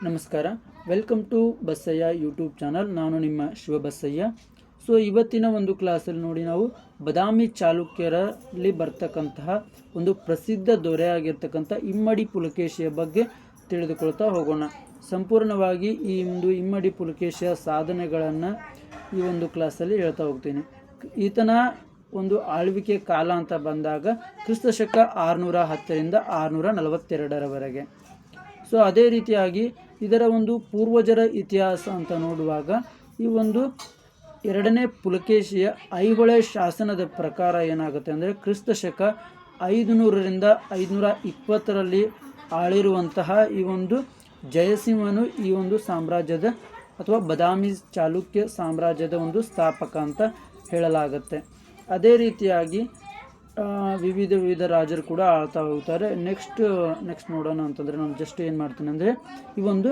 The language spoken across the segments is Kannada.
ನಮಸ್ಕಾರ. Welcome to Basayya YouTube channel. ನಾನು ನಿಮ್ಮ ಶಿವಬಸಯ್ಯ. ಸೊ ಇವತ್ತಿನ ಒಂದು ಕ್ಲಾಸಲ್ಲಿ ನೋಡಿ ನಾವು ಬಾದಾಮಿ ಚಾಲುಕ್ಯರಲ್ಲಿ ಬರ್ತಕ್ಕಂತಹ ಒಂದು ಪ್ರಸಿದ್ಧ ದೊರೆಯಾಗಿರ್ತಕ್ಕಂಥ ಇಮ್ಮಡಿ ಪುಲಕೇಶಿಯ ಬಗ್ಗೆ ತಿಳಿದುಕೊಳ್ತಾ ಹೋಗೋಣ. ಸಂಪೂರ್ಣವಾಗಿ ಈ ಒಂದು ಇಮ್ಮಡಿ ಪುಲಕೇಶಿಯ ಸಾಧನೆಗಳನ್ನು ಈ ಒಂದು ಕ್ಲಾಸಲ್ಲಿ ಹೇಳ್ತಾ ಹೋಗ್ತೀನಿ. ಈತನ ಒಂದು ಆಳ್ವಿಕೆ ಕಾಲ ಅಂತ ಬಂದಾಗ ಕ್ರಿಸ್ತಶಕ 610ರಿಂದ 642ರವರೆಗೆ. ಸೊ ಅದೇ ರೀತಿಯಾಗಿ ಇದರ ಒಂದು ಪೂರ್ವಜರ ಇತಿಹಾಸ ಅಂತ ನೋಡುವಾಗ ಈ ಒಂದು ಎರಡನೇ ಪುಲಕೇಶಿಯ ಐಹೊಳೆ ಶಾಸನದ ಪ್ರಕಾರ ಏನಾಗುತ್ತೆ ಅಂದರೆ ಕ್ರಿಸ್ತಶಕ 500ರಿಂದ 520ರಲ್ಲಿ ಆಳಿರುವಂತಹ ಈ ಒಂದು ಜಯಸಿಂಹನು ಈ ಒಂದು ಸಾಮ್ರಾಜ್ಯದ ಅಥವಾ ಬಾದಾಮಿ ಚಾಲುಕ್ಯ ಸಾಮ್ರಾಜ್ಯದ ಒಂದು ಸ್ಥಾಪಕ ಅಂತ ಹೇಳಲಾಗುತ್ತೆ. ಅದೇ ರೀತಿಯಾಗಿ ವಿವಿಧ ರಾಜರು ಕೂಡ ಆಳ್ತಾ ಹೋಗ್ತಾರೆ. ನೆಕ್ಸ್ಟ್ ನೋಡೋಣ ಅಂತಂದರೆ ನಾನು ಜಸ್ಟ್ ಏನು ಮಾಡ್ತೀನಿ ಅಂದರೆ ಈ ಒಂದು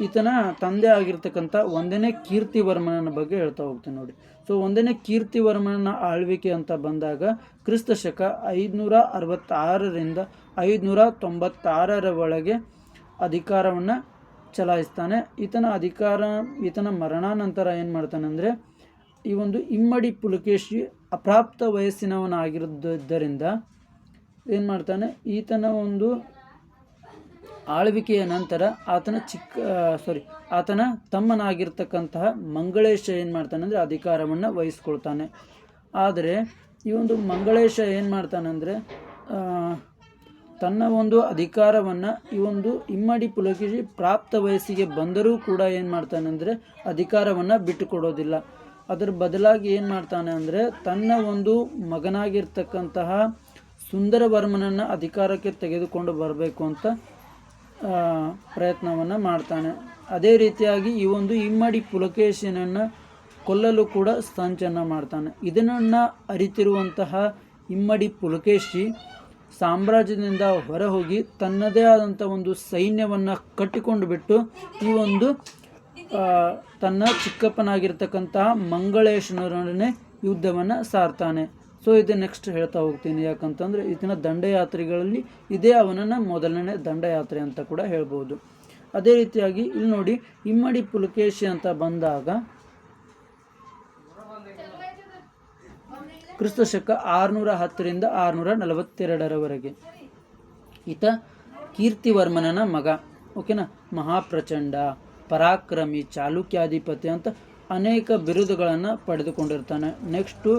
ಈತನ ತಂದೆ ಆಗಿರ್ತಕ್ಕಂಥ 1ನೇ ಕೀರ್ತಿವರ್ಮನ ಬಗ್ಗೆ ಹೇಳ್ತಾ ಹೋಗ್ತೀನಿ ನೋಡಿ. ಸೊ 1ನೇ ಕೀರ್ತಿವರ್ಮನ ಆಳ್ವಿಕೆ ಅಂತ ಬಂದಾಗ ಕ್ರಿಸ್ತಶಕ 566ರಿಂದ 596ರ ಒಳಗೆ ಅಧಿಕಾರವನ್ನು ಚಲಾಯಿಸ್ತಾನೆ. ಈತನ ಮರಣಾನಂತರ ಏನು ಮಾಡ್ತಾನೆ ಅಂದರೆ ಈ ಒಂದು ಇಮ್ಮಡಿ ಪುಲಕೇಶಿ ಅಪ್ರಾಪ್ತ ವಯಸ್ಸಿನವನಾಗಿರುವುದರಿಂದ ಏನು ಮಾಡ್ತಾನೆ, ಈತನ ಒಂದು ಆಳ್ವಿಕೆಯ ನಂತರ ಆತನ ತಮ್ಮನಾಗಿರ್ತಕ್ಕಂತಹ ಮಂಗಳೇಶ ಏನು ಮಾಡ್ತಾನೆ ಅಂದರೆ ಅಧಿಕಾರವನ್ನು ವಹಿಸ್ಕೊಳ್ತಾನೆ. ಆದರೆ ಈ ಒಂದು ಮಂಗಳೇಶ ಏನು ಮಾಡ್ತಾನೆ ಅಂದರೆ ತನ್ನ ಒಂದು ಅಧಿಕಾರವನ್ನು ಈ ಒಂದು ಇಮ್ಮಡಿ ಪುಲಕೇಶಿ ಪ್ರಾಪ್ತ ವಯಸ್ಸಿಗೆ ಬಂದರೂ ಕೂಡ ಏನು ಮಾಡ್ತಾನೆ ಅಂದರೆ ಅಧಿಕಾರವನ್ನು ಬಿಟ್ಟುಕೊಡೋದಿಲ್ಲ. ಅದರ ಬದಲಾಗಿ ಏನು ಮಾಡ್ತಾನೆ ಅಂದರೆ ತನ್ನ ಒಂದು ಮಗನಾಗಿರ್ತಕ್ಕಂತಹ ಸುಂದರವರ್ಮನನ್ನು ಅಧಿಕಾರಕ್ಕೆ ತೆಗೆದುಕೊಂಡು ಬರಬೇಕು ಅಂತ ಪ್ರಯತ್ನವನ್ನು ಮಾಡ್ತಾನೆ. ಅದೇ ರೀತಿಯಾಗಿ ಈ ಒಂದು ಇಮ್ಮಡಿ ಪುಲಕೇಶಿನನ್ನು ಕೊಲ್ಲಲು ಕೂಡ ಸಂಚನ್ನು ಮಾಡ್ತಾನೆ. ಇದನ್ನು ಅರಿತಿರುವಂತಹ ಇಮ್ಮಡಿ ಪುಲಕೇಶಿ ಸಾಮ್ರಾಜ್ಯದಿಂದ ಹೊರಹೋಗಿ ತನ್ನದೇ ಆದಂಥ ಒಂದು ಸೈನ್ಯವನ್ನು ಕಟ್ಟಿಕೊಂಡು ಬಿಟ್ಟು ಈ ಒಂದು ತನ್ನ ಚಿಕ್ಕಪ್ಪನಾಗಿರ್ತಕ್ಕಂತಹ ಮಂಗಳೇಶನೊಡನೆ ಯುದ್ಧವನ್ನು ಸಾರ್ತಾನೆ. ಸೊ ಇದು ನೆಕ್ಸ್ಟ್ ಹೇಳ್ತಾ ಹೋಗ್ತೀನಿ. ಯಾಕಂತಂದರೆ ಈತನ ದಂಡಯಾತ್ರೆಗಳಲ್ಲಿ ಇದೇ ಅವನನ್ನು ಮೊದಲನೇ ದಂಡಯಾತ್ರೆ ಅಂತ ಕೂಡ ಹೇಳ್ಬೋದು. ಅದೇ ರೀತಿಯಾಗಿ ಇಲ್ಲಿ ನೋಡಿ ಇಮ್ಮಡಿ ಪುಲಕೇಶಿ ಅಂತ ಬಂದಾಗ ಕ್ರಿಸ್ತಶಕ 610ರಿಂದ 642ರವರೆಗೆ ಈತ ಕೀರ್ತಿವರ್ಮನನ ಮಗ. ಓಕೆನಾ. ಮಹಾಪ್ರಚಂಡ, ಪರಾಕ್ರಮಿ, ಚಾಲುಕ್ಯಾಧಿಪತಿ ಅಂತ ಅನೇಕ ಬಿರುದುಗಳನ್ನು ಪಡೆದುಕೊಂಡಿರ್ತಾನೆ. ನೆಕ್ಸ್ಟು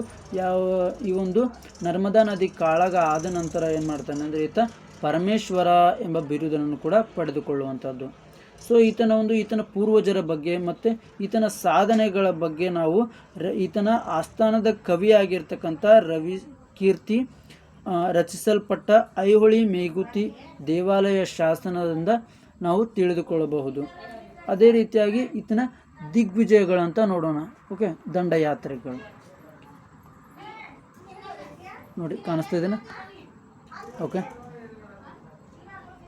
ಈ ಒಂದು ನರ್ಮದಾ ನದಿ ಕಾಳಗ ಆದ ನಂತರ ಏನು ಮಾಡ್ತಾನೆ ಅಂದರೆ ಈತ ಪರಮೇಶ್ವರ ಎಂಬ ಬಿರುದನ್ನು ಕೂಡ ಪಡೆದುಕೊಳ್ಳುವಂಥದ್ದು. ಸೊ ಈತನ ಪೂರ್ವಜರ ಬಗ್ಗೆ ಮತ್ತು ಈತನ ಸಾಧನೆಗಳ ಬಗ್ಗೆ ನಾವು ಈತನ ಆಸ್ಥಾನದ ಕವಿಯಾಗಿರ್ತಕ್ಕಂಥ ರವಿ ಕೀರ್ತಿ ರಚಿಸಲ್ಪಟ್ಟ ಐಹೊಳಿ ಮೇಗುತಿ ದೇವಾಲಯ ಶಾಸನದಿಂದ ನಾವು ತಿಳಿದುಕೊಳ್ಳಬಹುದು. ಅದೇ ರೀತಿಯಾಗಿ ಈತನ ದಿಗ್ವಿಜಯಗಳಂತ ನೋಡೋಣ. ಓಕೆ, ದಂಡಯಾತ್ರೆಗಳು ನೋಡಿ ಕಾಣಿಸ್ತಾ ಇದೆನಾ? ಓಕೆ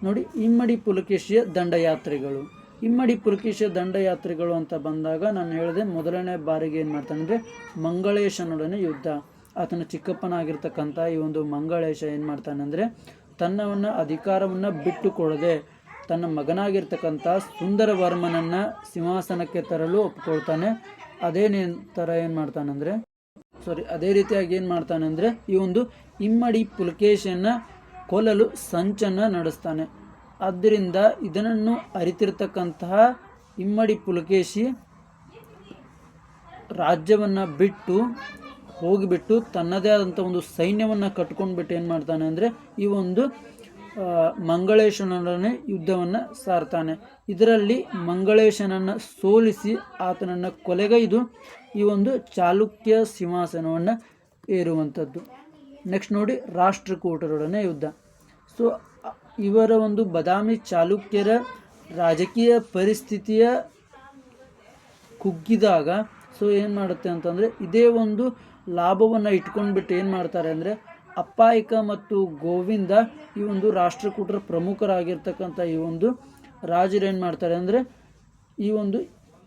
ನೋಡಿ, ಇಮ್ಮಡಿ ಪುಲಕೇಶಿಯ ದಂಡಯಾತ್ರೆಗಳು. ಇಮ್ಮಡಿ ಪುಲಕೇಶಿಯ ದಂಡಯಾತ್ರೆಗಳು ಅಂತ ಬಂದಾಗ ನಾನು ಹೇಳಿದೆ ಮೊದಲನೇ ಬಾರಿಗೆ ಏನು ಮಾಡ್ತಾನೆ ಅಂದರೆ ಮಂಗಳೇಶನೊಡನೆ ಯುದ್ಧ. ಆತನ ಚಿಕ್ಕಪ್ಪನಾಗಿರ್ತಕ್ಕಂಥ ಈ ಒಂದು ಮಂಗಳೇಶ ಏನು ಮಾಡ್ತಾನೆ ಅಂದರೆ ತನ್ನವನ್ನು ಅಧಿಕಾರವನ್ನು ಬಿಟ್ಟು ಕೊಡದೆ ತನ್ನ ಮಗನಾಗಿರ್ತಕ್ಕಂಥ ಸುಂದರವರ್ಮನನ್ನು ಸಿಂಹಾಸನಕ್ಕೆ ತರಲು ಒಪ್ಕೊಳ್ತಾನೆ. ಅದೇ ರೀತಿಯಾಗಿ ಏನು ಮಾಡ್ತಾನೆ ಅಂದರೆ ಈ ಒಂದು ಇಮ್ಮಡಿ ಪುಲಕೇಶಿಯನ್ನು ಕೊಲ್ಲಲು ಸಂಚನ್ನು ನಡೆಸ್ತಾನೆ. ಆದ್ದರಿಂದ ಇದನ್ನು ಅರಿತಿರ್ತಕ್ಕಂತಹ ಇಮ್ಮಡಿ ಪುಲಕೇಶಿ ರಾಜ್ಯವನ್ನು ಹೋಗಿಬಿಟ್ಟು ತನ್ನದೇ ಆದಂಥ ಒಂದು ಸೈನ್ಯವನ್ನು ಕಟ್ಕೊಂಡ್ಬಿಟ್ಟು ಏನು ಮಾಡ್ತಾನೆ ಅಂದರೆ ಈ ಒಂದು ಮಂಗಳೇಶನೊಡನೆ ಯುದ್ಧವನ್ನು ಸಾರ್ತಾನೆ. ಇದರಲ್ಲಿ ಮಂಗಳೇಶನನ್ನು ಸೋಲಿಸಿ ಆತನನ್ನು ಕೊಲೆಗೈದು ಈ ಒಂದು ಚಾಲುಕ್ಯ ಸಿಂಹಾಸನವನ್ನು ಏರುವಂಥದ್ದು. ನೆಕ್ಸ್ಟ್ ನೋಡಿ, ರಾಷ್ಟ್ರಕೂಟರೊಡನೆ ಯುದ್ಧ. ಸೊ ಇವರ ಒಂದು ಬಾದಾಮಿ ಚಾಲುಕ್ಯರ ರಾಜಕೀಯ ಪರಿಸ್ಥಿತಿಯ ಕುಗ್ಗಿದಾಗ ಸೊ ಏನು ಮಾಡುತ್ತೆ ಅಂತಂದರೆ ಇದೇ ಒಂದು ಲಾಭವನ್ನು ಇಟ್ಕೊಂಡ್ಬಿಟ್ಟು ಏನು ಮಾಡ್ತಾರೆ ಅಂದರೆ ಅಪ್ಪಾಯಿಕ ಮತ್ತು ಗೋವಿಂದ ಈ ಒಂದು ರಾಷ್ಟ್ರಕೂಟರ ಪ್ರಮುಖರಾಗಿರ್ತಕ್ಕಂಥ ಈ ಒಂದು ರಾಜರು ಏನು ಮಾಡ್ತಾರೆ ಅಂದರೆ ಈ ಒಂದು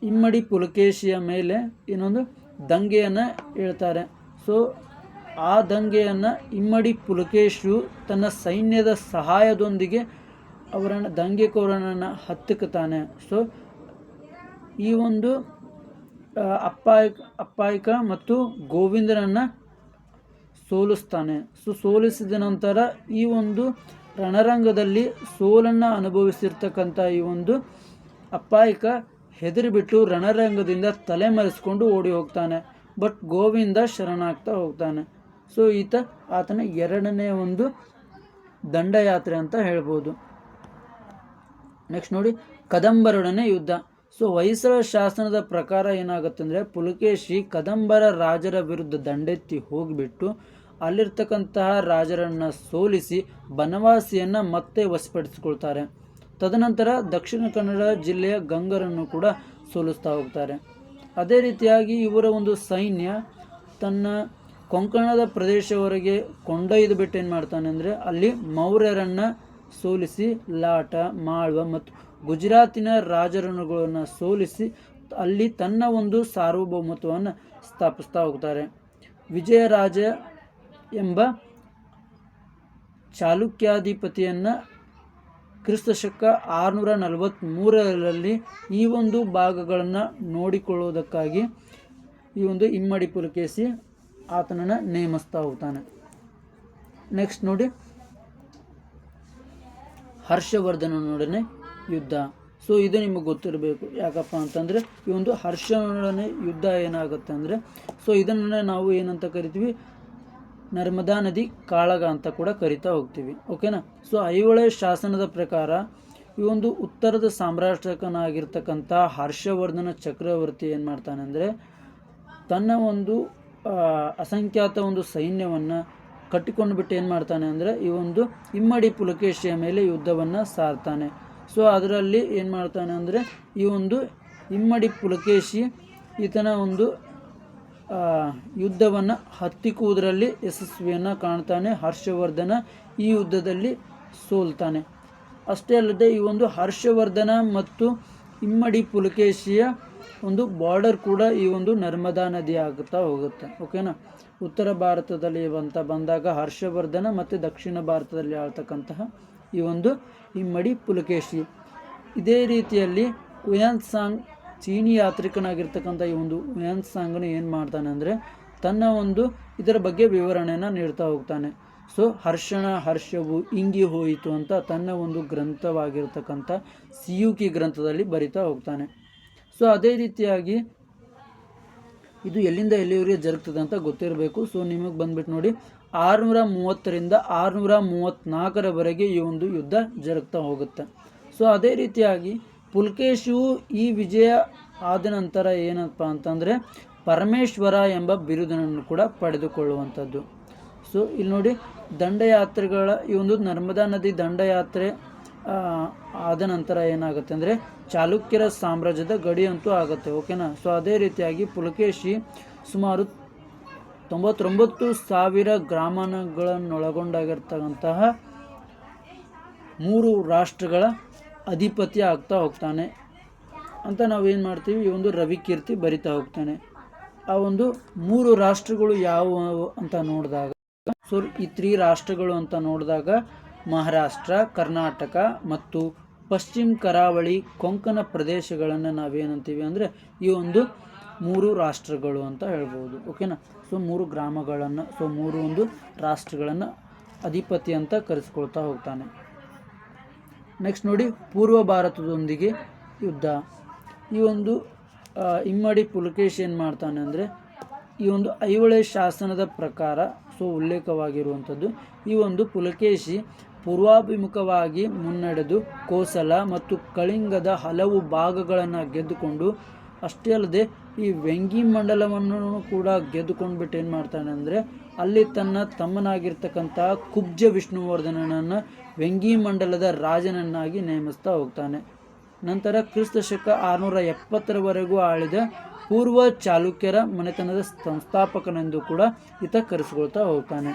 ಇಮ್ಮಡಿ ಪುಲಕೇಶಿಯ ಮೇಲೆ ಇನ್ನೊಂದು ದಂಗೆಯನ್ನು ಹೇಳ್ತಾರೆ. ಸೊ ಆ ದಂಗೆಯನ್ನು ಇಮ್ಮಡಿ ಪುಲಕೇಶಿಯು ತನ್ನ ಸೈನ್ಯದ ಸಹಾಯದೊಂದಿಗೆ ಅವರನ್ನು ದಂಗೆಕೋರನನ್ನು ಹತ್ತಿಕ್ತಾನೆ. ಸೊ ಈ ಒಂದು ಅಪ್ಪಾಯಿಕ ಮತ್ತು ಗೋವಿಂದನನ್ನು ಸೋಲಿಸ್ತಾನೆ. ಸೊ ಸೋಲಿಸಿದ ನಂತರ ಈ ಒಂದು ರಣರಂಗದಲ್ಲಿ ಸೋಲನ್ನು ಅನುಭವಿಸಿರ್ತಕ್ಕಂಥ ಈ ಒಂದು ಅಪ್ಪಾಯಿಕ ಹೆದರಿಬಿಟ್ಟು ರಣರಂಗದಿಂದ ತಲೆಮರೆಸ್ಕೊಂಡು ಓಡಿ ಹೋಗ್ತಾನೆ. ಬಟ್ ಗೋವಿಂದ ಶರಣಾಗ್ತಾ ಹೋಗ್ತಾನೆ. ಸೊ ಆತನ ಎರಡನೇ ಒಂದು ದಂಡಯಾತ್ರೆ ಅಂತ ಹೇಳ್ಬೋದು. ನೆಕ್ಸ್ಟ್ ನೋಡಿ, ಕದಂಬರೊಡನೆ ಯುದ್ಧ. ಸೊ ಹೊಯ್ಸಳ ಶಾಸನದ ಪ್ರಕಾರ ಏನಾಗುತ್ತೆ ಅಂದರೆ, ಪುಲಕೇಶಿ ಕದಂಬರ ರಾಜರ ವಿರುದ್ಧ ದಂಡೆತ್ತಿ ಹೋಗಿಬಿಟ್ಟು ಅಲ್ಲಿರ್ತಕ್ಕಂತಹ ರಾಜರನ್ನು ಸೋಲಿಸಿ ಬನವಾಸಿಯನ್ನು ಮತ್ತೆ ವಶಪಡಿಸಿಕೊಳ್ತಾರೆ. ತದನಂತರ ದಕ್ಷಿಣ ಕನ್ನಡ ಜಿಲ್ಲೆಯ ಗಂಗರನ್ನು ಕೂಡ ಸೋಲಿಸ್ತಾ ಹೋಗ್ತಾರೆ. ಅದೇ ರೀತಿಯಾಗಿ ಇವರ ಒಂದು ಸೈನ್ಯ ತನ್ನ ಕೊಂಕಣದ ಪ್ರದೇಶವರೆಗೆ ಕೊಂಡೊಯ್ದು ಬಿಟ್ಟು ಏನು ಮಾಡ್ತಾನೆ ಅಂದರೆ, ಅಲ್ಲಿ ಮೌರ್ಯರನ್ನು ಸೋಲಿಸಿ ಲಾಟ, ಮಾಳ್ವ ಮತ್ತು ಗುಜರಾತಿನ ರಾಜರುಗಳನ್ನು ಸೋಲಿಸಿ ಅಲ್ಲಿ ತನ್ನ ಒಂದು ಸಾರ್ವಭೌಮತ್ವವನ್ನು ಸ್ಥಾಪಿಸ್ತಾ ಹೋಗ್ತಾರೆ. ವಿಜಯರಾಜ ಎಂಬ ಚಾಲುಕ್ಯಾಧಿಪತಿಯನ್ನು ಕ್ರಿಸ್ತಶಕ 643ರಲ್ಲಿ ಈ ಒಂದು ಭಾಗಗಳನ್ನು ನೋಡಿಕೊಳ್ಳುವುದಕ್ಕಾಗಿ ಈ ಒಂದು ಇಮ್ಮಡಿ ಪುಲಕೇಶಿ ಆತನನ್ನು ನೇಮಿಸ್ತಾ ಹೋಗ್ತಾನೆ. ನೆಕ್ಸ್ಟ್ ನೋಡಿ, ಹರ್ಷವರ್ಧನನೊಡನೆ ಯುದ್ಧ. ಸೊ ಇದು ನಿಮಗೆ ಗೊತ್ತಿರಬೇಕು. ಯಾಕಪ್ಪ ಅಂತಂದರೆ ಈ ಒಂದು ಹರ್ಷವರ್ಧನೊಡನೆ ಯುದ್ಧ ಏನಾಗುತ್ತೆ ಅಂದರೆ, ಸೊ ಇದನ್ನು ನಾವು ಏನಂತ ಕರಿತೀವಿ, ನರ್ಮದಾ ನದಿ ಕಾಳಗ ಅಂತ ಕೂಡ ಕರಿತಾ ಹೋಗ್ತೀವಿ. ಓಕೆನಾ. ಸೊ ಐಹೊಳೆ ಶಾಸನದ ಪ್ರಕಾರ ಈ ಒಂದು ಉತ್ತರದ ಸಾಮ್ರಾಟಕನಾಗಿರ್ತಕ್ಕಂಥ ಹರ್ಷವರ್ಧನ ಚಕ್ರವರ್ತಿ ಏನು ಮಾಡ್ತಾನೆ ಅಂದರೆ, ತನ್ನ ಒಂದು ಅಸಂಖ್ಯಾತ ಒಂದು ಸೈನ್ಯವನ್ನು ಕಟ್ಟಿಕೊಂಡು ಬಿಟ್ಟು ಏನು ಮಾಡ್ತಾನೆ ಅಂದರೆ, ಈ ಒಂದು ಇಮ್ಮಡಿ ಪುಲಕೇಶಿಯ ಮೇಲೆ ಯುದ್ಧವನ್ನು ಸಾರ್ತಾನೆ. ಸೊ ಅದರಲ್ಲಿ ಏನು ಮಾಡ್ತಾನೆ ಅಂದರೆ, ಈ ಒಂದು ಇಮ್ಮಡಿ ಪುಲಕೇಶಿ ಈತನ ಒಂದು ಯುದ್ಧವನ್ನು ಹತ್ತಿಕ್ಕುವುದರಲ್ಲಿ ಯಶಸ್ವಿಯನ್ನು ಕಾಣ್ತಾನೆ. ಹರ್ಷವರ್ಧನ ಈ ಯುದ್ಧದಲ್ಲಿ ಸೋಲ್ತಾನೆ. ಅಷ್ಟೇ ಅಲ್ಲದೆ ಈ ಒಂದು ಹರ್ಷವರ್ಧನ ಮತ್ತು ಇಮ್ಮಡಿ ಪುಲಕೇಶಿಯ ಒಂದು ಬಾರ್ಡರ್ ಕೂಡ ಈ ಒಂದು ನರ್ಮದಾ ನದಿ ಆಗುತ್ತಾ ಹೋಗುತ್ತೆ. ಓಕೆನಾ. ಉತ್ತರ ಭಾರತದಲ್ಲಿ ಬಂದಾಗ ಹರ್ಷವರ್ಧನ ಮತ್ತು ದಕ್ಷಿಣ ಭಾರತದಲ್ಲಿ ಆಳ್ತಕ್ಕಂತಹ ಈ ಒಂದು ಇಮ್ಮಡಿ ಪುಲಕೇಶಿ. ಇದೇ ರೀತಿಯಲ್ಲಿ ಹುಯಾನ್ ಸಾಂಗ್, ಚೀನಿ ಯಾತ್ರಿಕನಾಗಿರ್ತಕ್ಕಂಥ ಈ ಒಂದು ಹುಯಾನ್ ಸಾಂಗನು ಏನು ಮಾಡ್ತಾನೆ ಅಂದರೆ, ತನ್ನ ಒಂದು ಇದರ ಬಗ್ಗೆ ವಿವರಣೆಯನ್ನು ನೀಡ್ತಾ ಹೋಗ್ತಾನೆ. ಸೊ ಹರ್ಷವು ಇಂಗಿ ಹೋಯಿತು ಅಂತ ತನ್ನ ಒಂದು ಗ್ರಂಥವಾಗಿರ್ತಕ್ಕಂಥ ಸಿಯುಕಿ ಗ್ರಂಥದಲ್ಲಿ ಬರಿತಾ ಹೋಗ್ತಾನೆ. ಸೊ ಅದೇ ರೀತಿಯಾಗಿ ಇದು ಎಲ್ಲಿಂದ ಎಲ್ಲಿವರೆಗೆ ಜರುಗ್ತದೆ ಅಂತ ಗೊತ್ತಿರಬೇಕು. ಸೊ ನಿಮಗೆ ಬಂದ್ಬಿಟ್ಟು ನೋಡಿ, 630ರಿಂದ 634ರವರೆಗೆ ಈ ಒಂದು ಯುದ್ಧ ಜರುಗ್ತಾ ಹೋಗುತ್ತೆ. ಸೊ ಅದೇ ರೀತಿಯಾಗಿ ಪುಲಕೇಶಿಯು ಈ ವಿಜಯ ಆದ ನಂತರ ಏನಪ್ಪ ಅಂತಂದರೆ, ಪರಮೇಶ್ವರ ಎಂಬ ಬಿರುದನ್ನು ಕೂಡ ಪಡೆದುಕೊಳ್ಳುವಂಥದ್ದು. ಸೊ ಇಲ್ಲಿ ನೋಡಿ, ದಂಡಯಾತ್ರೆಗಳ ಈ ಒಂದು ನರ್ಮದಾ ನದಿ ದಂಡಯಾತ್ರೆ ಆದ ನಂತರ ಏನಾಗುತ್ತೆ ಅಂದರೆ, ಚಾಲುಕ್ಯರ ಸಾಮ್ರಾಜ್ಯದ ಗಡಿಯಂತೂ ಆಗುತ್ತೆ. ಓಕೆನಾ. ಸೊ ಅದೇ ರೀತಿಯಾಗಿ ಪುಲಕೇಶಿ ಸುಮಾರು 99,000 ಗ್ರಾಮಗಳನ್ನೊಳಗೊಂಡಾಗಿರ್ತಕ್ಕಂತಹ 3 ರಾಷ್ಟ್ರಗಳ ಅಧಿಪತಿ ಆಗ್ತಾ ಹೋಗ್ತಾನೆ ಅಂತ ನಾವೇನು ಮಾಡ್ತೀವಿ, ಈ ಒಂದು ರವಿಕೀರ್ತಿ ಬರಿತಾ ಹೋಗ್ತಾನೆ. ಆ ಒಂದು 3 ರಾಷ್ಟ್ರಗಳು ಯಾವುವು ಅಂತ ನೋಡಿದಾಗ, ಸೊ ಈ 3 ರಾಷ್ಟ್ರಗಳು ಅಂತ ನೋಡಿದಾಗ ಮಹಾರಾಷ್ಟ್ರ, ಕರ್ನಾಟಕ ಮತ್ತು ಪಶ್ಚಿಮ ಕರಾವಳಿ ಕೊಂಕಣ ಪ್ರದೇಶಗಳನ್ನು ನಾವೇನಂತೀವಿ ಅಂದರೆ, ಈ ಒಂದು 3 ರಾಷ್ಟ್ರಗಳು ಅಂತ ಹೇಳ್ಬೋದು. ಓಕೆನಾ. ಸೊ 3 ಗ್ರಾಮಗಳನ್ನು, ಸೊ 3 ಒಂದು ರಾಷ್ಟ್ರಗಳನ್ನು ಅಧಿಪತಿ ಅಂತ ಕರೆಸ್ಕೊಳ್ತಾ ಹೋಗ್ತಾನೆ. ನೆಕ್ಸ್ಟ್ ನೋಡಿ, ಪೂರ್ವ ಭಾರತದೊಂದಿಗೆ ಯುದ್ಧ. ಈ ಒಂದು ಇಮ್ಮಡಿ ಪುಲಕೇಶಿ ಏನು ಮಾಡ್ತಾನೆ ಅಂದರೆ, ಈ ಒಂದು ಐಹೊಳೆ ಶಾಸನದ ಪ್ರಕಾರ ಸೊ ಉಲ್ಲೇಖವಾಗಿರುವಂಥದ್ದು, ಈ ಒಂದು ಪುಲಕೇಶಿ ಪೂರ್ವಾಭಿಮುಖವಾಗಿ ಮುನ್ನಡೆದು ಕೋಸಲ ಮತ್ತು ಕಳಿಂಗದ ಹಲವು ಭಾಗಗಳನ್ನು ಗೆದ್ದುಕೊಂಡು, ಅಷ್ಟೇ ಅಲ್ಲದೆ ಈ ವೆಂಗಿ ಮಂಡಲವನ್ನು ಕೂಡ ಗೆದ್ದುಕೊಂಡು ಬಿಟ್ಟು ಏನು ಮಾಡ್ತಾನೆ ಅಂದರೆ, ಅಲ್ಲಿ ತನ್ನ ತಮ್ಮನಾಗಿರ್ತಕ್ಕಂಥ ಕುಬ್ಜ ವಿಷ್ಣುವರ್ಧನನನ್ನು ವೆಂಗಿ ಮಂಡಲದ ರಾಜನನ್ನಾಗಿ ನೇಮಿಸ್ತಾ ಹೋಗ್ತಾನೆ. ನಂತರ ಕ್ರಿಸ್ತಶಕ 670ರವರೆಗೂ ಆಳಿದ ಪೂರ್ವ ಚಾಲುಕ್ಯರ ಮನೆತನದ ಸಂಸ್ಥಾಪಕನೆಂದು ಕೂಡ ಈತ ಕರೆಸಿಕೊಳ್ತಾ ಹೋಗ್ತಾನೆ.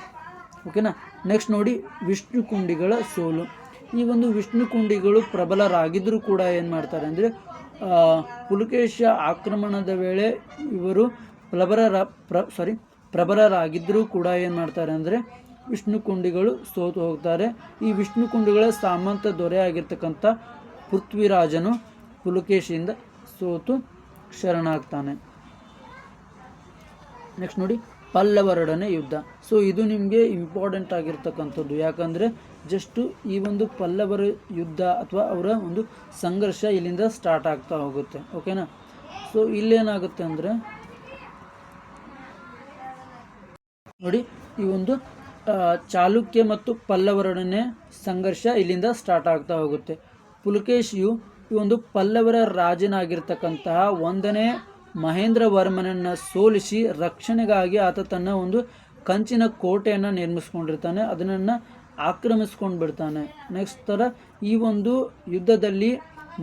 ಓಕೆನಾ. ನೆಕ್ಸ್ಟ್ ನೋಡಿ, ವಿಷ್ಣುಕುಂಡಿಗಳ ಸೋಲು. ಈ ಒಂದು ವಿಷ್ಣುಕುಂಡಿಗಳು ಪ್ರಬಲರಾಗಿದ್ದರೂ ಕೂಡ ಏನು ಮಾಡ್ತಾರೆ ಅಂದರೆ, ಪುಲಕೇಶ ಆಕ್ರಮಣದ ವೇಳೆ ಇವರು ಪ್ರಬಲರಾಗಿದ್ದರೂ ಕೂಡ ಏನು ಮಾಡ್ತಾರೆ ಅಂದರೆ, ವಿಷ್ಣುಕುಂಡಿಗಳು ಸೋತು ಹೋಗ್ತಾರೆ. ಈ ವಿಷ್ಣುಕುಂಡಿಗಳ ಸಾಮಂತ ದೊರೆಯಾಗಿರ್ತಕ್ಕಂಥ ಪೃಥ್ವಿರಾಜನು ಪುಲಕೇಶಿಯಿಂದ ಸೋತು ಶರಣಾಗ್ತಾನೆ. ನೆಕ್ಸ್ಟ್ ನೋಡಿ, ಪಲ್ಲವರೊಡನೆ ಯುದ್ಧ. ಸೊ ಇದು ನಿಮಗೆ ಇಂಪಾರ್ಟೆಂಟ್ ಆಗಿರ್ತಕ್ಕಂಥದ್ದು. ಯಾಕಂದರೆ ಜಸ್ಟು ಈ ಒಂದು ಪಲ್ಲವರ ಯುದ್ಧ ಅಥವಾ ಅವರ ಒಂದು ಸಂಘರ್ಷ ಇಲ್ಲಿಂದ ಸ್ಟಾರ್ಟ್ ಆಗ್ತಾ ಹೋಗುತ್ತೆ. ಓಕೆನಾ. ಸೊ ಇಲ್ಲೇನಾಗುತ್ತೆ ಅಂದರೆ ನೋಡಿ, ಈ ಒಂದು ಚಾಲುಕ್ಯ ಮತ್ತು ಪಲ್ಲವರೊಡನೆ ಸಂಘರ್ಷ ಇಲ್ಲಿಂದ ಸ್ಟಾರ್ಟ್ ಆಗ್ತಾ ಹೋಗುತ್ತೆ. ಪುಲಕೇಶಿಯು ಈ ಒಂದು ಪಲ್ಲವರ ರಾಜನಾಗಿರ್ತಕ್ಕಂತಹ 1ನೇ ಮಹೇಂದ್ರ ವರ್ಮನನ್ನು ಸೋಲಿಸಿ ರಕ್ಷಣೆಗಾಗಿ ಆತ ತನ್ನ ಒಂದು ಕಂಚಿನ ಕೋಟೆಯನ್ನು ನಿರ್ಮಿಸ್ಕೊಂಡಿರ್ತಾನೆ, ಅದನ್ನು ಆಕ್ರಮಿಸ್ಕೊಂಡು ಬಿಡ್ತಾನೆ. ನೆಕ್ಸ್ಟ್ ಥರ ಈ ಒಂದು ಯುದ್ಧದಲ್ಲಿ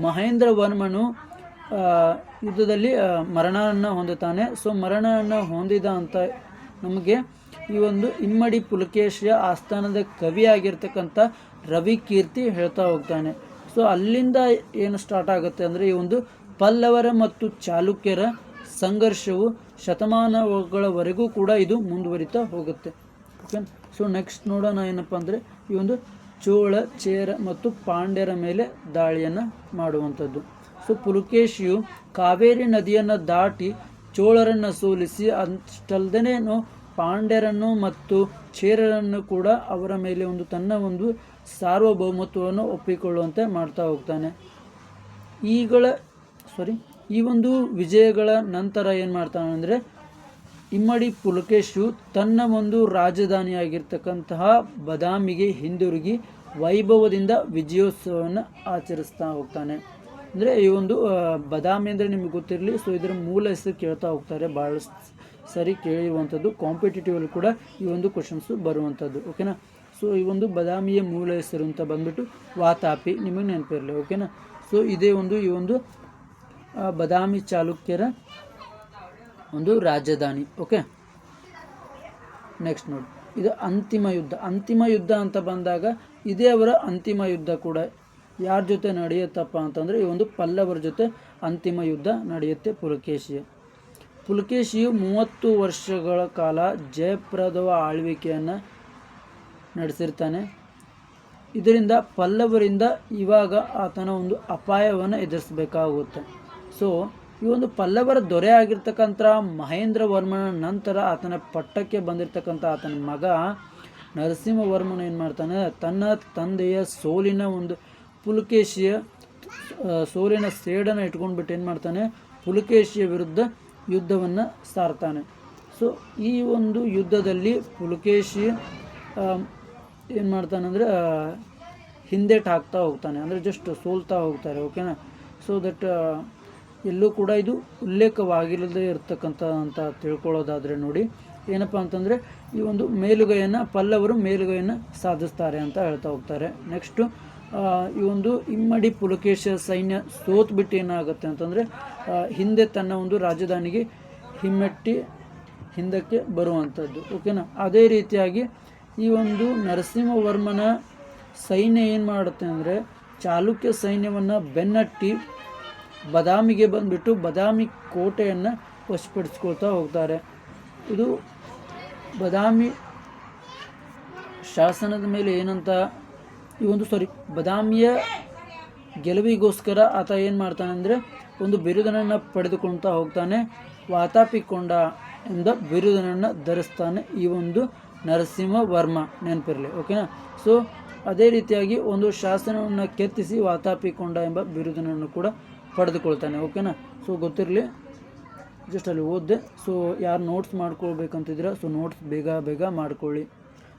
ಮಹೇಂದ್ರ ವರ್ಮನು ಯುದ್ಧದಲ್ಲಿ ಮರಣವನ್ನು ಹೊಂದುತ್ತಾನೆ. ಸೊ ಮರಣವನ್ನು ಹೊಂದಿದ ಅಂತ ನಮಗೆ ಈ ಒಂದು ಇಮ್ಮಡಿ ಪುಲಕೇಶಿಯ ಆಸ್ಥಾನದ ಕವಿಯಾಗಿರ್ತಕ್ಕಂಥ ರವಿಕೀರ್ತಿ ಹೇಳ್ತಾ ಹೋಗ್ತಾನೆ. ಸೊ ಅಲ್ಲಿಂದ ಏನು ಸ್ಟಾರ್ಟ್ ಆಗುತ್ತೆ ಅಂದರೆ ಈ ಒಂದು ಪಲ್ಲವರ ಮತ್ತು ಚಾಲುಕ್ಯರ ಸಂಘರ್ಷವು ಶತಮಾನಗಳವರೆಗೂ ಕೂಡ ಇದು ಮುಂದುವರಿತಾ ಹೋಗುತ್ತೆ. ಓಕೆ. ಸೊ ನೆಕ್ಸ್ಟ್ ನೋಡೋಣ ಏನಪ್ಪ ಅಂದರೆ ಈ ಒಂದು ಚೋಳ, ಚೇರ ಮತ್ತು ಪಾಂಡ್ಯರ ಮೇಲೆ ದಾಳಿಯನ್ನು ಮಾಡುವಂಥದ್ದು. ಸೊ ಪುಲಕೇಶಿಯು ಕಾವೇರಿ ನದಿಯನ್ನು ದಾಟಿ ಚೋಳರನ್ನು ಸೋಲಿಸಿ ಅಷ್ಟಲ್ದೇ ಪಾಂಡ್ಯರನ್ನು ಮತ್ತು ಚೇರರನ್ನು ಕೂಡ ಅವರ ಮೇಲೆ ಒಂದು ತನ್ನ ಒಂದು ಸಾರ್ವಭೌಮತ್ವವನ್ನು ಒಪ್ಪಿಕೊಳ್ಳುವಂತೆ ಮಾಡ್ತಾ ಹೋಗ್ತಾನೆ. ಈ ಒಂದು ವಿಜಯಗಳ ನಂತರ ಏನು ಮಾಡ್ತಾನೆ ಅಂದರೆ ಇಮ್ಮಡಿ ಪುಲಕೇಶಿಯು ತನ್ನ ಒಂದು ರಾಜಧಾನಿಯಾಗಿರ್ತಕ್ಕಂತಹ ಬದಾಮಿಗೆ ಹಿಂದಿರುಗಿ ವೈಭವದಿಂದ ವಿಜಯೋತ್ಸವವನ್ನು ಆಚರಿಸ್ತಾ ಹೋಗ್ತಾನೆ. ಅಂದರೆ ಈ ಒಂದು ಬದಾಮಿ ಅಂದರೆ ನಿಮಗೆ ಗೊತ್ತಿರಲಿ. ಸೊ ಇದರ ಮೂಲ ಹೆಸರು ಕೇಳ್ತಾ ಹೋಗ್ತಾರೆ, ಭಾಳ ಸರಿ ಕೇಳಿರುವಂಥದ್ದು. ಕಾಂಪಿಟೇಟಿವಲ್ಲಿ ಕೂಡ ಈ ಒಂದು ಕ್ವಶನ್ಸು ಬರುವಂಥದ್ದು. ಓಕೆನಾ. ಸೊ ಈ ಒಂದು ಬದಾಮಿಯ ಮೂಲ ಹೆಸರು ಅಂತ ಬಂದ್ಬಿಟ್ಟು ವಾತಾಪಿ, ನಿಮಗೆ ನೆನಪಿರಲಿ. ಓಕೆನಾ. ಸೊ ಇದೇ ಈ ಒಂದು ಬದಾಮಿ ಚಾಲುಕ್ಯರ ಒಂದು ರಾಜಧಾನಿ. ಓಕೆ. ನೆಕ್ಸ್ಟ್ ನೋಡಿ, ಇದು ಅಂತಿಮ ಯುದ್ಧ ಅಂತ ಬಂದಾಗ ಇದೇ ಅವರ ಅಂತಿಮ ಯುದ್ಧ ಕೂಡ. ಯಾರ ಜೊತೆ ನಡೆಯುತ್ತಪ್ಪ ಅಂತಂದರೆ ಈ ಒಂದು ಪಲ್ಲವರ ಜೊತೆ ಅಂತಿಮ ಯುದ್ಧ ನಡೆಯುತ್ತೆ ಪುಲಕೇಶಿಯು 30 ವರ್ಷಗಳ ಕಾಲ ಜಯಪ್ರದ ಆಳ್ವಿಕೆಯನ್ನು ನಡೆಸಿರ್ತಾನೆ. ಇದರಿಂದ ಪಲ್ಲವರಿಂದ ಇವಾಗ ಆತನ ಒಂದು ಅಪಾಯವನ್ನು ಎದುರಿಸಬೇಕಾಗುತ್ತೆ. ಸೊ ಈ ಒಂದು ಪಲ್ಲವರ ದೊರೆ ಆಗಿರ್ತಕ್ಕಂಥ ಮಹೇಂದ್ರ ವರ್ಮನ ನಂತರ ಆತನ ಪಟ್ಟಕ್ಕೆ ಬಂದಿರತಕ್ಕಂಥ ಆತನ ಮಗ ನರಸಿಂಹವರ್ಮನು ಏನು ಮಾಡ್ತಾನೆ, ತನ್ನ ತಂದೆಯ ಸೋಲಿನ ಒಂದು ಪುಲಕೇಶಿಯ ಸೋಲಿನ ಸೇಡನ್ನು ಇಟ್ಕೊಂಡ್ಬಿಟ್ಟು ಏನು ಮಾಡ್ತಾನೆ, ಪುಲಕೇಶಿಯ ವಿರುದ್ಧ ಯುದ್ಧವನ್ನು ಸಾರ್ತಾನೆ. ಸೊ ಈ ಒಂದು ಯುದ್ಧದಲ್ಲಿ ಪುಲಕೇಶಿ ಏನು ಮಾಡ್ತಾನೆ ಅಂದರೆ ಹಿಂದೇಟು ಹಾಕ್ತಾ ಹೋಗ್ತಾನೆ, ಅಂದರೆ ಜಸ್ಟ್ ಸೋಲ್ತಾ ಹೋಗ್ತಾರೆ. ಓಕೆನಾ. ಸೊ ದಟ್ ಎಲ್ಲೂ ಕೂಡ ಇದು ಉಲ್ಲೇಖವಾಗಿಲ್ಲದೆ ಇರ್ತಕ್ಕಂಥ ಅಂತ ತಿಳ್ಕೊಳ್ಳೋದಾದರೆ ನೋಡಿ ಏನಪ್ಪ ಅಂತಂದರೆ ಈ ಒಂದು ಪಲ್ಲವರು ಮೇಲುಗೈಯನ್ನು ಸಾಧಿಸ್ತಾರೆ ಅಂತ ಹೇಳ್ತಾ ಹೋಗ್ತಾರೆ. ನೆಕ್ಸ್ಟು ಈ ಒಂದು ಇಮ್ಮಡಿ ಪುಲಕೇಶ ಸೈನ್ಯ ಸೋತ್ಬಿಟ್ಟು ಏನಾಗುತ್ತೆ ಅಂತಂದರೆ ಹಿಂದೆ ತನ್ನ ಒಂದು ರಾಜಧಾನಿಗೆ ಹಿಮ್ಮೆಟ್ಟಿ ಹಿಂದಕ್ಕೆ ಬರುವಂಥದ್ದು. ಓಕೆನಾ. ಅದೇ ರೀತಿಯಾಗಿ ಈ ಒಂದು ನರಸಿಂಹವರ್ಮನ ಸೈನ್ಯ ಏನು ಮಾಡುತ್ತೆ ಅಂದರೆ ಚಾಲುಕ್ಯ ಸೈನ್ಯವನ್ನು ಬೆನ್ನಟ್ಟಿ ಬದಾಮಿಗೆ ಬಂದುಬಿಟ್ಟು ಬದಾಮಿ ಕೋಟೆಯನ್ನು ವಶಪಡಿಸ್ಕೊಳ್ತಾ ಹೋಗ್ತಾರೆ. ಇದು ಬದಾಮಿ ಶಾಸನದ ಮೇಲೆ ಏನಂತ ಬದಾಮಿಯ ಗೆಲುವಿಗೋಸ್ಕರ ಆತ ಏನು ಮಾಡ್ತಾನೆ ಅಂದರೆ ಒಂದು ಬಿರುದನನ್ನು ಪಡೆದುಕೊಳ್ತಾ ಹೋಗ್ತಾನೆ. ವಾತಾಪಿಕೊಂಡ ಎಂಬ ಬಿರುದನನ್ನು ಧರಿಸ್ತಾನೆ ಈ ಒಂದು ನರಸಿಂಹವರ್ಮ, ನೆನಪಿರಲಿ. ಓಕೆನಾ. ಸೊ ಅದೇ ರೀತಿಯಾಗಿ ಒಂದು ಶಾಸನವನ್ನು ಕೆತ್ತಿಸಿ ವಾತಾಪಿಕೊಂಡ ಎಂಬ ಬಿರುದನನ್ನು ಕೂಡ ಪಡೆದುಕೊಳ್ತಾನೆ. ಓಕೆನಾ. ಸೊ ಗೊತ್ತಿರಲಿ, ಜಸ್ಟ್ ಅಲ್ಲಿ ಓದಿದೆ. ಸೊ ಯಾರು ನೋಟ್ಸ್ ಮಾಡ್ಕೊಳ್ಬೇಕಂತಿದ್ದೀರಾ, ಸೊ ನೋಟ್ಸ್ ಬೇಗ ಮಾಡ್ಕೊಳ್ಳಿ.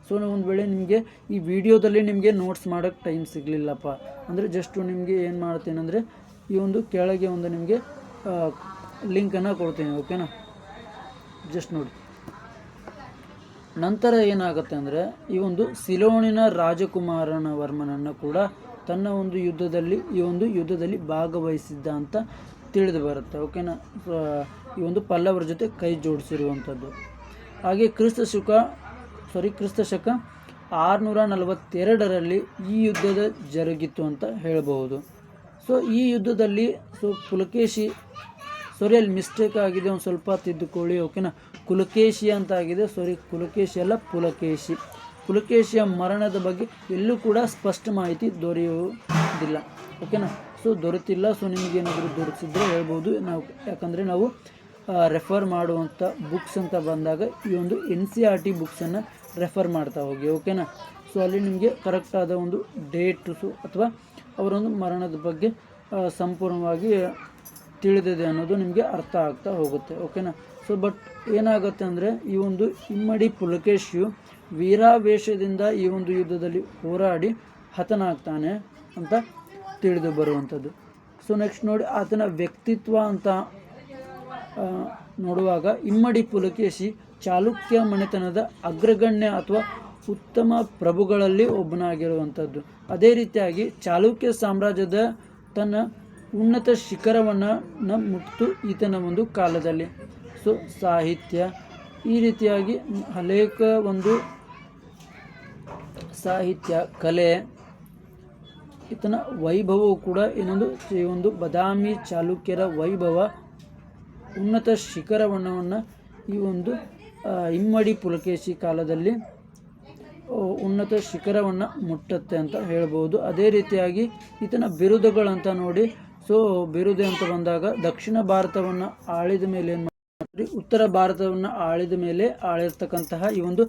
ಸೊ ಒಂದು ವೇಳೆ ನಿಮಗೆ ಈ ವಿಡಿಯೋದಲ್ಲಿ ನಿಮಗೆ ನೋಟ್ಸ್ ಮಾಡೋಕ್ಕೆ ಟೈಮ್ ಸಿಗಲಿಲ್ಲಪ್ಪ ಅಂದರೆ ಜಸ್ಟು ನಿಮಗೆ ಏನು ಮಾಡ್ತೀನಿ ಅಂದರೆ ಈ ಒಂದು ಕೆಳಗೆ ಒಂದು ನಿಮಗೆ ಲಿಂಕನ್ನು ಕೊಡ್ತೀನಿ. ಓಕೆನಾ. ಜಸ್ಟ್ ನೋಡಿ. ನಂತರ ಏನಾಗುತ್ತೆ ಅಂದರೆ ಈ ಒಂದು ಸಿಲೋಣಿನ ರಾಜಕುಮಾರನ ವರ್ಮನನ್ನು ಕೂಡ ತನ್ನ ಒಂದು ಯುದ್ಧದಲ್ಲಿ ಭಾಗವಹಿಸಿದ್ದ ಅಂತ ತಿಳಿದು ಬರುತ್ತೆ. ಓಕೆನಾ. ಈ ಒಂದು ಪಲ್ಲವರ ಜೊತೆ ಕೈ ಜೋಡಿಸಿರುವಂಥದ್ದು. ಹಾಗೆ ಕ್ರಿಸ್ತ ಶಕ 642ರಲ್ಲಿ ಈ ಯುದ್ಧದ ಜರುಗಿತ್ತು ಅಂತ ಹೇಳಬಹುದು. ಸೊ ಈ ಯುದ್ಧದಲ್ಲಿ ಪುಲಕೇಶಿ ಅಲ್ಲಿ ಮಿಸ್ಟೇಕ್ ಆಗಿದೆ, ಒಂದು ಸ್ವಲ್ಪ ತಿದ್ದುಕೊಳ್ಳಿ. ಓಕೆನಾ. ಕುಲಕೇಶಿ ಅಂತ ಆಗಿದೆ, ಕುಲಕೇಶಿ ಅಲ್ಲ ಪುಲಕೇಶಿ. ಪುಲಕೇಶಿಯ ಮರಣದ ಬಗ್ಗೆ ಎಲ್ಲೂ ಕೂಡ ಸ್ಪಷ್ಟ ಮಾಹಿತಿ ದೊರೆಯುವುದಿಲ್ಲ. ಓಕೆನಾ. ಸೊ ದೊರೆತಿಲ್ಲ. ಸೊ ನಿಮಗೇನಾದರೂ ದೊರೆತಿದ್ರೆ ಹೇಳ್ಬೋದು. ಯಾಕಂದರೆ ನಾವು ರೆಫರ್ ಮಾಡುವಂಥ ಬುಕ್ಸ್ ಅಂತ ಬಂದಾಗ ಈ ಒಂದು NCERT ಬುಕ್ಸನ್ನು ರೆಫರ್ ಮಾಡ್ತಾ ಹೋಗಿ. ಓಕೆನಾ. ಸೊ ಅಲ್ಲಿ ನಿಮಗೆ ಕರೆಕ್ಟಾದ ಒಂದು ಡೇಟ್ಸು ಅಥವಾ ಅವರೊಂದು ಮರಣದ ಬಗ್ಗೆ ಸಂಪೂರ್ಣವಾಗಿ ತಿಳಿದಿದೆ ಅನ್ನೋದು ನಿಮಗೆ ಅರ್ಥ ಆಗ್ತಾ ಹೋಗುತ್ತೆ. ಓಕೆನಾ. ಸೊ ಬಟ್ ಏನಾಗುತ್ತೆ ಅಂದರೆ ಈ ಒಂದು ಇಮ್ಮಡಿ ಪುಲಕೇಶಿಯು ವೀರಾವೇಶದಿಂದ ಈ ಒಂದು ಯುದ್ಧದಲ್ಲಿ ಹೋರಾಡಿ ಹತನಾಗ್ತಾನೆ ಅಂತ ತಿಳಿದು ಬರುವಂಥದ್ದು. ಸೊ ನೆಕ್ಸ್ಟ್ ನೋಡಿ, ಆತನ ವ್ಯಕ್ತಿತ್ವ ಅಂತ ನೋಡುವಾಗ ಇಮ್ಮಡಿ ಪುಲಕೇಶಿ ಚಾಲುಕ್ಯ ಮನೆತನದ ಅಗ್ರಗಣ್ಯ ಅಥವಾ ಉತ್ತಮ ಪ್ರಭುಗಳಲ್ಲಿ ಒಬ್ಬನಾಗಿರುವಂಥದ್ದು. ಅದೇ ರೀತಿಯಾಗಿ ಚಾಲುಕ್ಯ ಸಾಮ್ರಾಜ್ಯದ ತನ್ನ ಉನ್ನತ ಶಿಖರವನ್ನು ಮುಟ್ಟಿತು ಈತನ ಒಂದು ಕಾಲದಲ್ಲಿ. ಸೊ ಸಾಹಿತ್ಯ ಈ ರೀತಿಯಾಗಿ ಅನೇಕ ಒಂದು ಸಾಹಿತ್ಯ ಕಲೆ ಈತನ ವೈಭವವು ಕೂಡ ಈ ಒಂದು ಬಾದಾಮಿ ಚಾಲುಕ್ಯರ ವೈಭವ ಉನ್ನತ ಶಿಖರವನ್ನು ಈ ಒಂದು ಇಮ್ಮಡಿ ಪುಲಕೇಶಿ ಕಾಲದಲ್ಲಿ ಉನ್ನತ ಶಿಖರವನ್ನು ಮುಟ್ಟುತ್ತೆ ಅಂತ ಹೇಳ್ಬೋದು. ಅದೇ ರೀತಿಯಾಗಿ ಈತನ ಬಿರುದುಗಳಂತ ನೋಡಿ, ಸೊ ಬಿರುದು ಅಂತ ಬಂದಾಗ ದಕ್ಷಿಣ ಭಾರತವನ್ನು ಆಳಿದ ಮೇಲೆ ಏನು ಮಾಡ್ತೀವಿ, ಉತ್ತರ ಭಾರತವನ್ನು ಆಳಿದ ಮೇಲೆ ಆಳಿರ್ತಕ್ಕಂತಹ ಈ ಒಂದು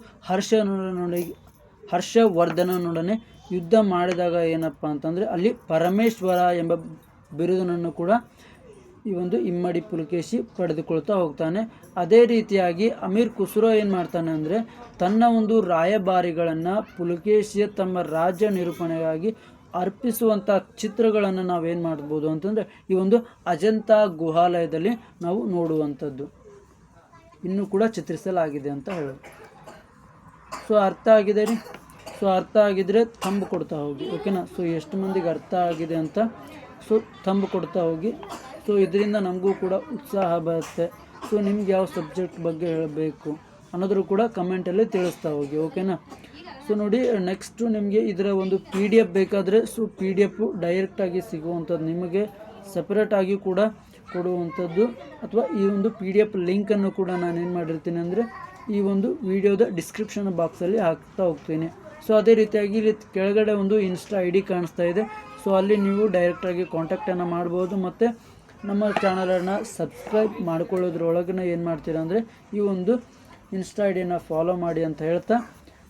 ಹರ್ಷವರ್ಧನನೊಡನೆ ಯುದ್ಧ ಮಾಡಿದಾಗ ಏನಪ್ಪ ಅಂತಂದರೆ ಅಲ್ಲಿ ಪರಮೇಶ್ವರ ಎಂಬ ಬಿರುದನ್ನು ಕೂಡ ಈ ಒಂದು ಇಮ್ಮಡಿ ಪುಲಕೇಶಿ ಪಡೆದುಕೊಳ್ತಾ ಹೋಗ್ತಾನೆ. ಅದೇ ರೀತಿಯಾಗಿ ಅಮೀರ್ ಖುಸ್ರೋ ಏನು ಮಾಡ್ತಾನೆ ಅಂದರೆ ತನ್ನ ಒಂದು ರಾಯಭಾರಿಗಳನ್ನು ಪುಲಕೇಶಿಯ ತಮ್ಮ ರಾಜ್ಯ ನಿರೂಪಣೆಗಾಗಿ ಅರ್ಪಿಸುವಂಥ ಚಿತ್ರಗಳನ್ನು ನಾವೇನು ಮಾಡ್ಬೋದು ಅಂತಂದರೆ ಈ ಒಂದು ಅಜಂತಾ ಗುಹಾಲಯದಲ್ಲಿ ನಾವು ನೋಡುವಂಥದ್ದು ಇನ್ನೂ ಕೂಡ ಚಿತ್ರಿಸಲಾಗಿದೆ ಅಂತ ಹೇಳೋದು. ಸೊ ಅರ್ಥ ಆಗಿದೆ ರೀ. ಸೊ ಅರ್ಥ ಆಗಿದ್ರೆ ತಂಬು ಕೊಡ್ತಾ ಹೋಗಿ. ಓಕೆನಾ. ಸೊ ಎಷ್ಟು ಮಂದಿಗೆ ಅರ್ಥ ಆಗಿದೆ ಅಂತ ಸೊ ತಂಬು ಕೊಡ್ತಾ ಹೋಗಿ. ಸೊ ಇದರಿಂದ ನಮಗೂ ಕೂಡ ಉತ್ಸಾಹ ಬರುತ್ತೆ. ಸೊ ನಿಮ್ಗೆ ಯಾವ ಸಬ್ಜೆಕ್ಟ್ ಬಗ್ಗೆ ಹೇಳಬೇಕು ಅನ್ನೋದ್ರು ಕೂಡ ಕಮೆಂಟಲ್ಲಿ ತಿಳಿಸ್ತಾ ಹೋಗಿ. ಓಕೆನಾ. ಸೊ ನೋಡಿ, ನೆಕ್ಸ್ಟು ನಿಮಗೆ ಇದರ ಒಂದು PDF ಬೇಕಾದರೆ ಸೊ PDF ಡೈರೆಕ್ಟಾಗಿ ಸಿಗುವಂಥದ್ದು, ನಿಮಗೆ ಸಪ್ರೇಟಾಗಿ ಕೂಡ ಕೊಡುವಂಥದ್ದು, ಅಥವಾ ಈ ಒಂದು PDF ಲಿಂಕನ್ನು ಕೂಡ ನಾನೇನು ಮಾಡಿರ್ತೀನಿ ಅಂದರೆ ಈ ಒಂದು ವಿಡಿಯೋದ ಡಿಸ್ಕ್ರಿಪ್ಷನ್ ಬಾಕ್ಸಲ್ಲಿ ಹಾಕ್ತಾ ಹೋಗ್ತೀನಿ. ಸೊ ಅದೇ ರೀತಿಯಾಗಿ ಇಲ್ಲಿ ಕೆಳಗಡೆ ಒಂದು ಇನ್ಸ್ಟಾ ID ಕಾಣಿಸ್ತಾ ಇದೆ. ಸೊ ಅಲ್ಲಿ ನೀವು ಡೈರೆಕ್ಟಾಗಿ ಕಾಂಟ್ಯಾಕ್ಟನ್ನು ಮಾಡ್ಬೋದು. ಮತ್ತು ನಮ್ಮ ಚಾನಲನ್ನು ಸಬ್ಸ್ಕ್ರೈಬ್ ಮಾಡ್ಕೊಳ್ಳೋದ್ರೊಳಗನೆ ಏನು ಮಾಡ್ತೀರಾ ಅಂದರೆ ಈ ಒಂದು ಇನ್ಸ್ಟಾ ಐಡಿಯನ್ನು ಫಾಲೋ ಮಾಡಿ ಅಂತ ಹೇಳ್ತಾ,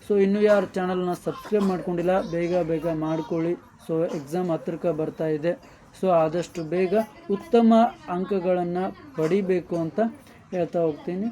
ಸೊ ಇನ್ನೂ ಯಾರು ಚಾನಲ್ನ ಸಬ್ಸ್ಕ್ರೈಬ್ ಮಾಡ್ಕೊಂಡಿಲ್ಲ ಬೇಗ ಮಾಡ್ಕೊಳ್ಳಿ. ಸೊ ಎಕ್ಸಾಮ್ ಹತ್ರಕ್ಕೆ ಬರ್ತಾ ಇದೆ. ಸೊ ಆದಷ್ಟು ಬೇಗ ಉತ್ತಮ ಅಂಕಗಳನ್ನು ಪಡಿಬೇಕು ಅಂತ ಹೇಳ್ತಾ ಹೋಗ್ತೀನಿ.